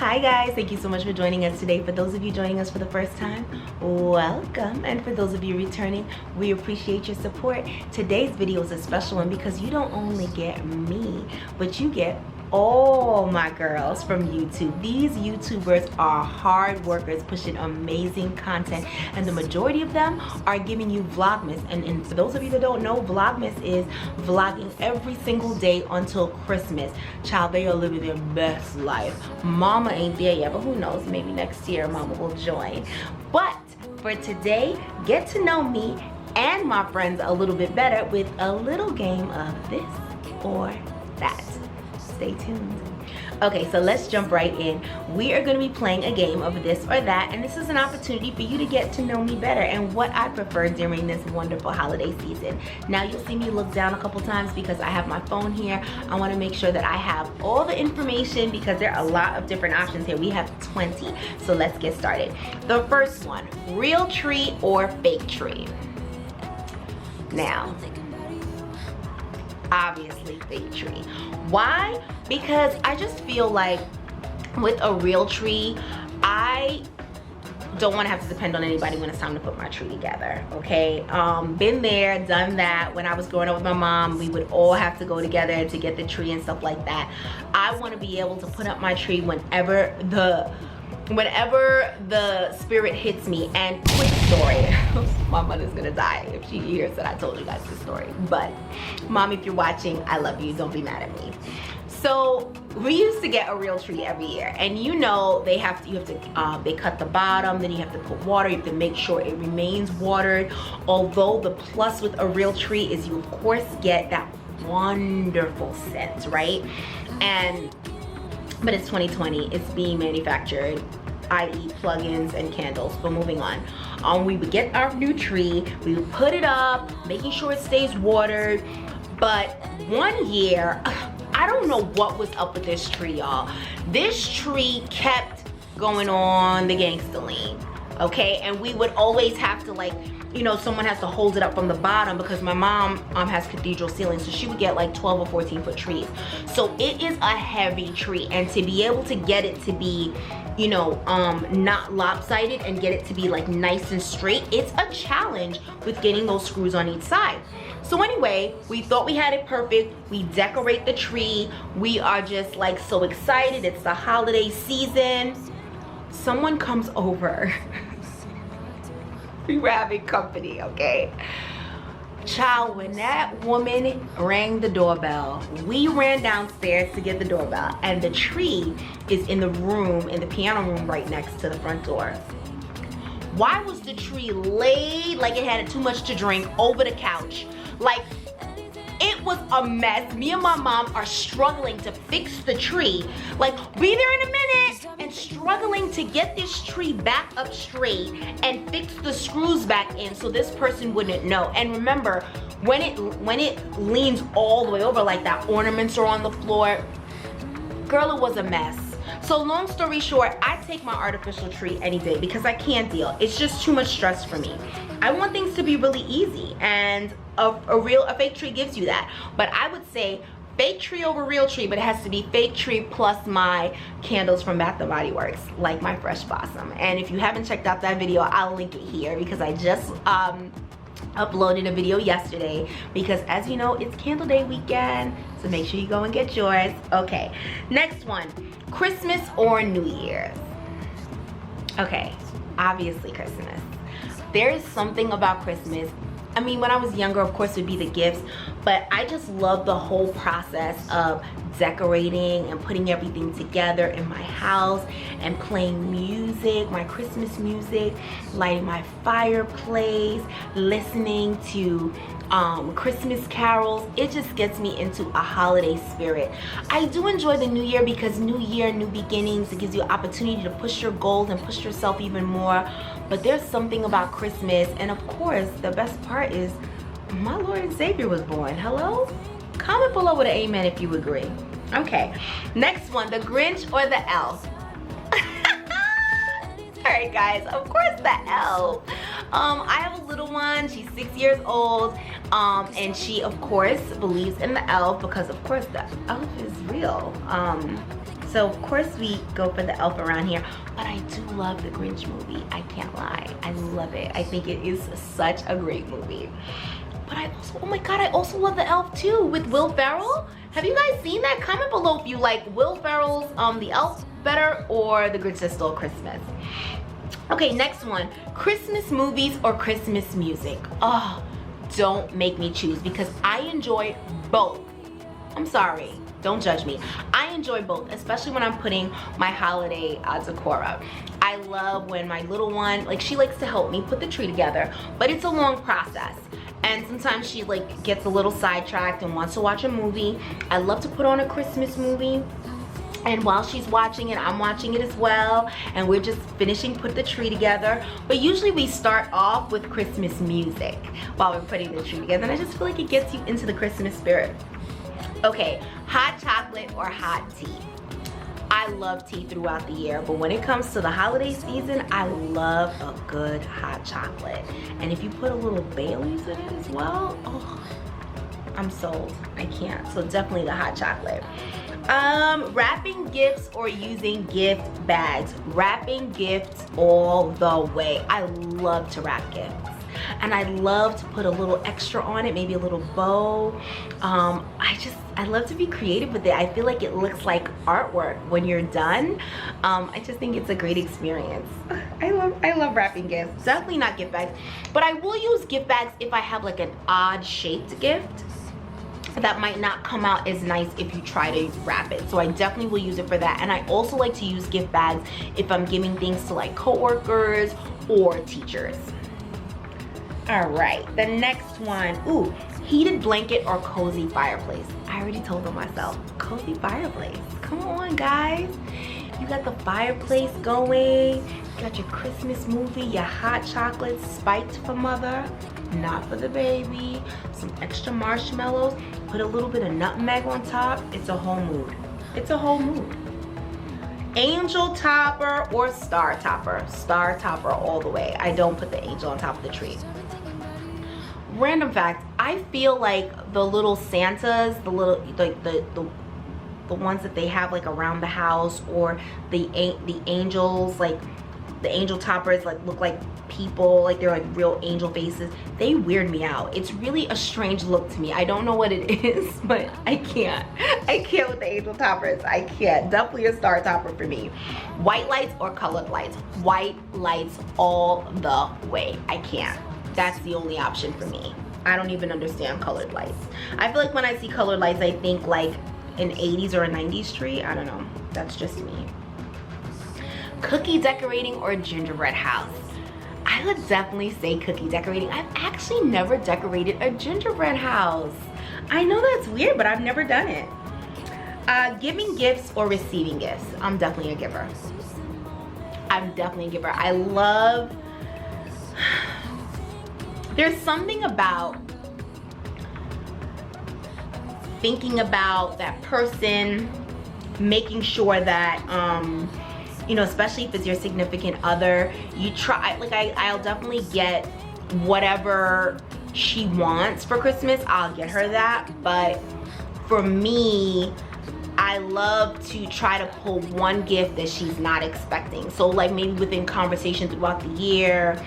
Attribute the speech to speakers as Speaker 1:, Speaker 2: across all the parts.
Speaker 1: Hi guys, thank you so much for joining us today. For those of you joining us for the first time, welcome. And for those of you returning, we appreciate your support. Today's video is a special one because you don't only get me, but you get all my girls from YouTube. These YouTubers are hard workers pushing amazing content, and the majority of them are giving you Vlogmas. And for those of you that don't know, Vlogmas is vlogging every single day until Christmas. Child, they are living their best life. Mama ain't there yet, but who knows, maybe next year Mama will join. But for today, get to know me and my friends a little bit better with a little game of this or that. Stay tuned. Okay, so let's jump right in. We are going to be playing a game of this or that, and this is an opportunity for you to get to know me better and what I prefer during this wonderful holiday season. Now you'll see me look down a couple times because I have my phone here. I want to make sure that I have all the information because there are a lot of different options here. We have 20, so let's get started. The first one, real tree or fake tree? Now, obviously fake tree. Why? Because I just feel like with a real tree, I don't want to have to depend on anybody when it's time to put my tree together, okay? Been there, done that. When I was growing up with my mom, we would all have to go together to get the tree and stuff like that. I want to be able to put up my tree whenever the spirit hits me. And quick story, my mother's gonna die if she hears that I told you guys this story, but Mom, if you're watching, I love you, don't be mad at me. So we used to get a real tree every year, and you know they cut the bottom, then you have to put water, you have to make sure it remains watered. Although the plus with a real tree is you of course get that wonderful scent, right? But it's 2020, it's being manufactured, i.e. plugins and candles. But moving on. We would get our new tree, we would put it up, making sure it stays watered. But one year, I don't know what was up with this tree, y'all. This tree kept going on the gangsta lean, okay? And we would always have to, like, you know, someone has to hold it up from the bottom because my mom has cathedral ceilings, so she would get like 12 or 14 foot trees. So it is a heavy tree, and to be able to get it to be, you know, not lopsided and get it to be like nice and straight, it's a challenge with getting those screws on each side. So anyway, we thought we had it perfect. We decorate the tree. We are just like so excited. It's the holiday season. Someone comes over. We were having company, okay? Child, when that woman rang the doorbell, we ran downstairs to get the doorbell, and the tree is in the room, in the piano room right next to the front door. Why was the tree laid like it had too much to drink over the couch? Like, it was a mess. Me and my mom are struggling to fix the tree. Like, be there in a minute, and struggling to get this tree back up straight and fix the screws back in so this person wouldn't know. And remember, when it leans all the way over like that, ornaments are on the floor. Girl, it was a mess. So long story short, I take my artificial tree any day because I can't deal. It's just too much stress for me. I want things to be really easy, and a fake tree gives you that. But I would say fake tree over real tree, but it has to be fake tree plus my candles from Bath & Body Works, like my Fresh Blossom. And if you haven't checked out that video, I'll link it here because I just uploaded a video yesterday because, as you know, it's Candle Day weekend, so make sure you go and get yours. Okay, next one, Christmas or New Year's? Okay, obviously Christmas. There is something about Christmas. I mean, when I was younger, of course, it would be the gifts, but I just love the whole process of decorating and putting everything together in my house and playing music, my Christmas music, lighting my fireplace, listening to Christmas carols. It just gets me into a holiday spirit. I do enjoy the new year because new year, new beginnings. It gives you an opportunity to push your goals and push yourself even more. But there's something about Christmas, and of course, the best part is my Lord and Savior was born. Hello? Comment below with an amen if you agree. Okay, next one, the Grinch or the Elf? Alright guys, of course the Elf. I have a little one, she's 6 years old, and she of course believes in the Elf because of course the Elf is real. So of course we go for the elf around here, but I do love the Grinch movie. I can't lie, I love it. I think it is such a great movie. But I also, oh my God, I also love the elf too with Will Ferrell. Have you guys seen that? Comment below if you like Will Ferrell's The Elf better or The Grinch That Stole Christmas. Okay, next one, Christmas movies or Christmas music. Oh, don't make me choose because I enjoy both. I'm sorry, don't judge me. I enjoy both, especially when I'm putting my holiday decor up. I love when my little one, like she likes to help me put the tree together, but it's a long process. And sometimes she like gets a little sidetracked and wants to watch a movie. I love to put on a Christmas movie. And while she's watching it, I'm watching it as well. And we're just finishing put the tree together. But usually we start off with Christmas music while we're putting the tree together. And I just feel like it gets you into the Christmas spirit. Okay, hot chocolate or hot tea? I love tea throughout the year, but when it comes to the holiday season, I love a good hot chocolate. And if you put a little Bailey's in it as well, oh, I'm sold. I can't. So definitely the hot chocolate. Wrapping gifts or using gift bags? Wrapping gifts all the way. I love to wrap gifts. And I love to put a little extra on it, maybe a little bow. I love to be creative with it. I feel like it looks like artwork when you're done. I just think it's a great experience. I love wrapping gifts. Definitely not gift bags, but I will use gift bags if I have like an odd shaped gift that might not come out as nice if you try to wrap it. So I definitely will use it for that. And I also like to use gift bags if I'm giving things to like coworkers or teachers. All right, the next one. Ooh, heated blanket or cozy fireplace? I already told them myself, cozy fireplace. Come on, guys. You got the fireplace going, you got your Christmas movie, your hot chocolate spiked for mother, not for the baby, some extra marshmallows, put a little bit of nutmeg on top. It's a whole mood. It's a whole mood. Angel topper or star topper? Star topper all the way. I don't put the angel on top of the tree. Random fact, I feel like the little Santas, the little like the ones that they have like around the house, or the angels, like the angel toppers, like look like people, like they're like real angel faces. They weird me out. It's really a strange look to me. I don't know what it is, but I can't with the angel toppers. I can't. Definitely a star topper for me. White lights or colored lights? White lights all the way. I can't. That's the only option for me. I don't even understand colored lights. I feel like when I see colored lights, I think like an 80s or a 90s tree. I don't know. That's just me. Cookie decorating or gingerbread house? I would definitely say cookie decorating. I've actually never decorated a gingerbread house. I know that's weird, but I've never done it. Giving gifts or receiving gifts? I'm definitely a giver. I'm definitely a giver. I love... There's something about thinking about that person, making sure that, you know, especially if it's your significant other, you try, like I'll definitely get whatever she wants for Christmas, I'll get her that. But for me, I love to try to pull one gift that she's not expecting. So like maybe within conversation throughout the year,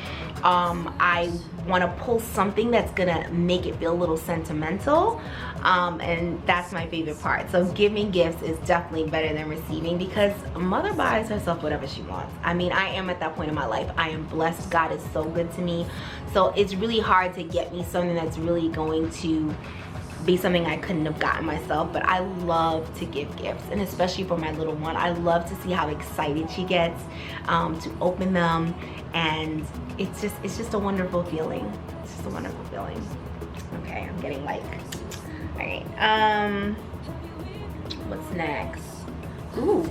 Speaker 1: I want to pull something that's gonna make it feel a little sentimental, and that's my favorite part. So giving gifts is definitely better than receiving, because mother buys herself whatever she wants. I mean, I am at that point in my life. I am blessed. God is so good to me. So it's really hard to get me something that's really going to be something I couldn't have gotten myself. But I love to give gifts, and especially for my little one, I love to see how excited she gets to open them. And it's just a wonderful feeling. It's just a wonderful feeling. Okay, I'm getting like, all right, what's next? Ooh,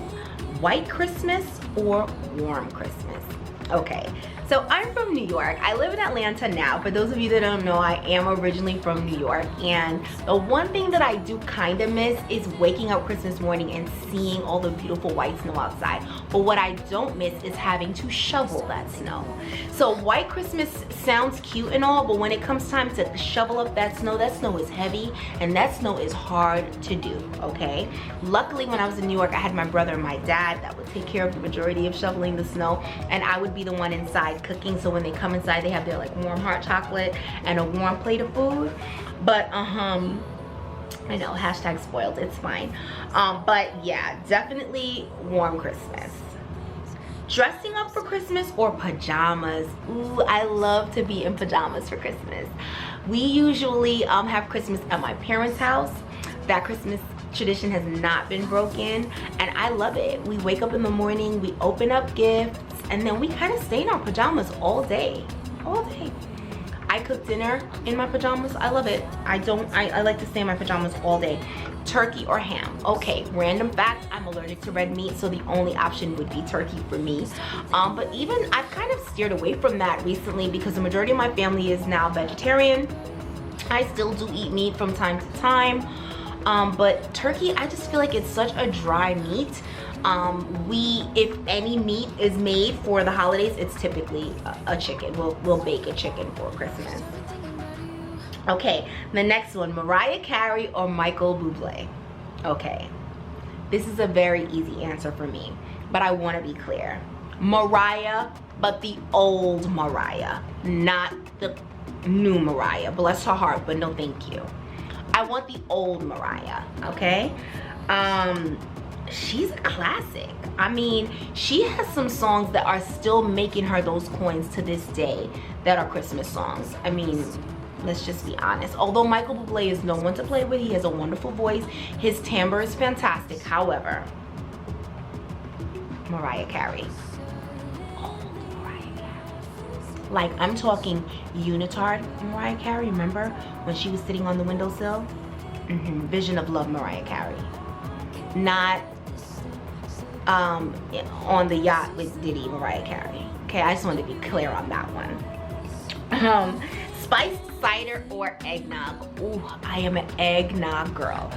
Speaker 1: white Christmas or warm Christmas? Okay, So I'm from New York. I live in Atlanta now. For those of you that don't know, I am originally from New York. And the one thing that I do kind of miss is waking up Christmas morning and seeing all the beautiful white snow outside. But what I don't miss is having to shovel that snow. So white Christmas sounds cute and all, but when it comes time to shovel up that snow is heavy and that snow is hard to do, okay? Luckily, when I was in New York, I had my brother and my dad that would take care of the majority of shoveling the snow, and I would be the one inside cooking. So when they come inside, they have their like warm hot chocolate and a warm plate of food. But I know, hashtag spoiled, it's fine. But yeah, definitely warm Christmas. Dressing up for Christmas or pajamas? Ooh, I love to be in pajamas for Christmas. We usually have Christmas at my parents' house. That Christmas tradition has not been broken, and I love it. We wake up in the morning, we open up gifts, and then we kind of stay in our pajamas all day. I cook dinner in my pajamas. I love it. I like to stay in my pajamas all day. Turkey or ham? Okay, random fact, I'm allergic to red meat, so the only option would be turkey for me. But even I've kind of steered away from that recently because the majority of my family is now vegetarian. I still do eat meat from time to time. But turkey, I just feel like it's such a dry meat. If any meat is made for the holidays, it's typically a chicken. We'll bake a chicken for Christmas. Okay, the next one, Mariah Carey or Michael Bublé? Okay, this is a very easy answer for me, but I want to be clear. Mariah, but the old Mariah, not the new Mariah. Bless her heart, but no thank you. I want the old Mariah, okay? She's a classic. I mean, she has some songs that are still making her those coins to this day that are Christmas songs. I mean, let's just be honest. Although Michael Bublé is no one to play with, he has a wonderful voice. His timbre is fantastic. However, Mariah Carey. Oh, Mariah Carey. Like, I'm talking unitard Mariah Carey. Remember when she was sitting on the windowsill? Vision of Love Mariah Carey. Not on the yacht with Diddy Mariah Carey. Okay, I just wanted to be clear on that one. Spiced cider or eggnog? Ooh, I am an eggnog girl.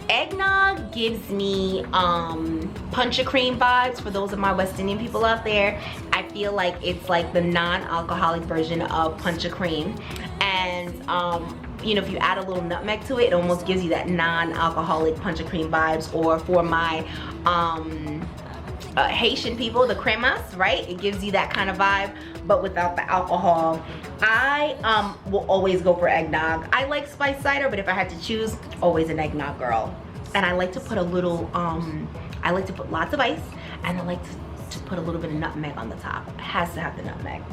Speaker 1: Eggnog gives me punch a cream vibes. For those of my West Indian people out there, I feel like it's like the non-alcoholic version of punch a cream. And you know, if you add a little nutmeg to it, it almost gives you that non-alcoholic punch a cream vibes. Or for my Haitian people, the cremas, right? It gives you that kind of vibe, but without the alcohol. I will always go for eggnog. I like spiced cider, but if I had to choose, always an eggnog girl. And I like to put a little, I like to put lots of ice, and I like to put a little bit of nutmeg on the top. It has to have the nutmeg.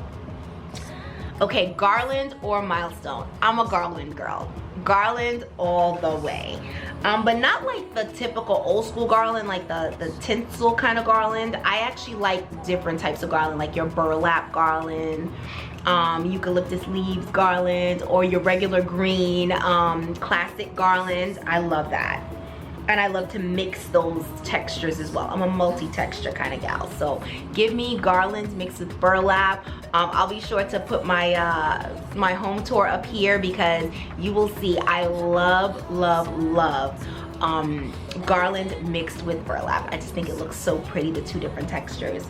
Speaker 1: Okay, Garland or Milestone? I'm a Garland girl. Garland all the way. But not like the typical old school Garland, like the tinsel kind of Garland. I actually like different types of Garland, like your burlap Garland, eucalyptus leaves Garland, or your regular green classic Garland. I love that. And I love to mix those textures as well. I'm a multi-texture kind of gal. So give me Garland mixed with burlap. I'll be sure to put my my home tour up here because you will see I love, love, love Garland mixed with burlap. I just think it looks so pretty, the two different textures.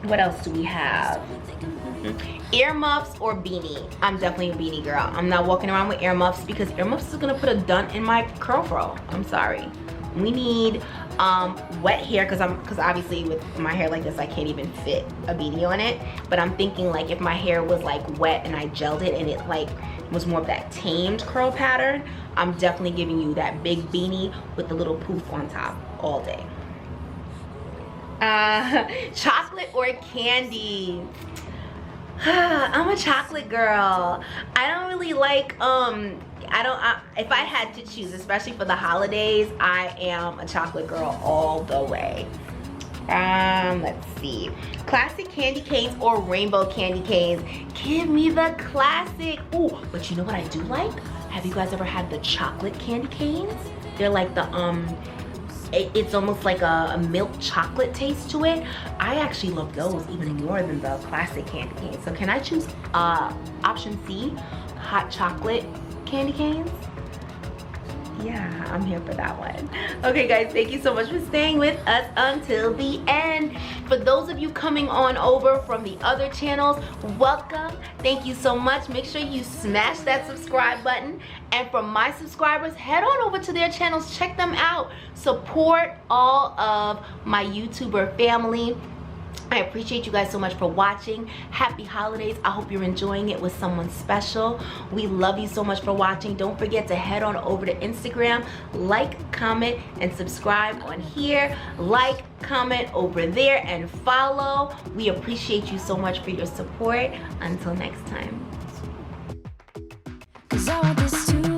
Speaker 1: What else do we have? Earmuffs or beanie? I'm definitely a beanie girl. I'm not walking around with earmuffs because earmuffs is gonna put a dent in my curl fro. I'm sorry. We need wet hair because obviously with my hair like this I can't even fit a beanie on it. But I'm thinking like if my hair was like wet and I gelled it and it like was more of that tamed curl pattern, I'm definitely giving you that big beanie with the little poof on top all day. Chocolate or candy? I'm a chocolate girl. I don't really like if I had to choose, especially for the holidays, I am a chocolate girl all the way. Let's see. Classic candy canes or rainbow candy canes? Give me the classic. Ooh, but you know what I do like? Have you guys ever had the chocolate candy canes? They're like the it's almost like a milk chocolate taste to it. I actually love those even more than the classic candy canes. So can I choose option C, hot chocolate candy canes? Yeah, I'm here for that one. Okay guys, thank you so much for staying with us until the end. For those of you coming on over from the other channels, welcome. Thank you so much. Make sure you smash that subscribe button. And for my subscribers, head on over to their channels, check them out. Support all of my YouTuber family. I appreciate you guys so much for watching. Happy holidays. I hope you're enjoying it with someone special. We love you so much for watching. Don't forget to head on over to Instagram, like, comment, and subscribe on here. Like, comment over there, and follow. We appreciate you so much for your support. Until next time. 'Cause I want this to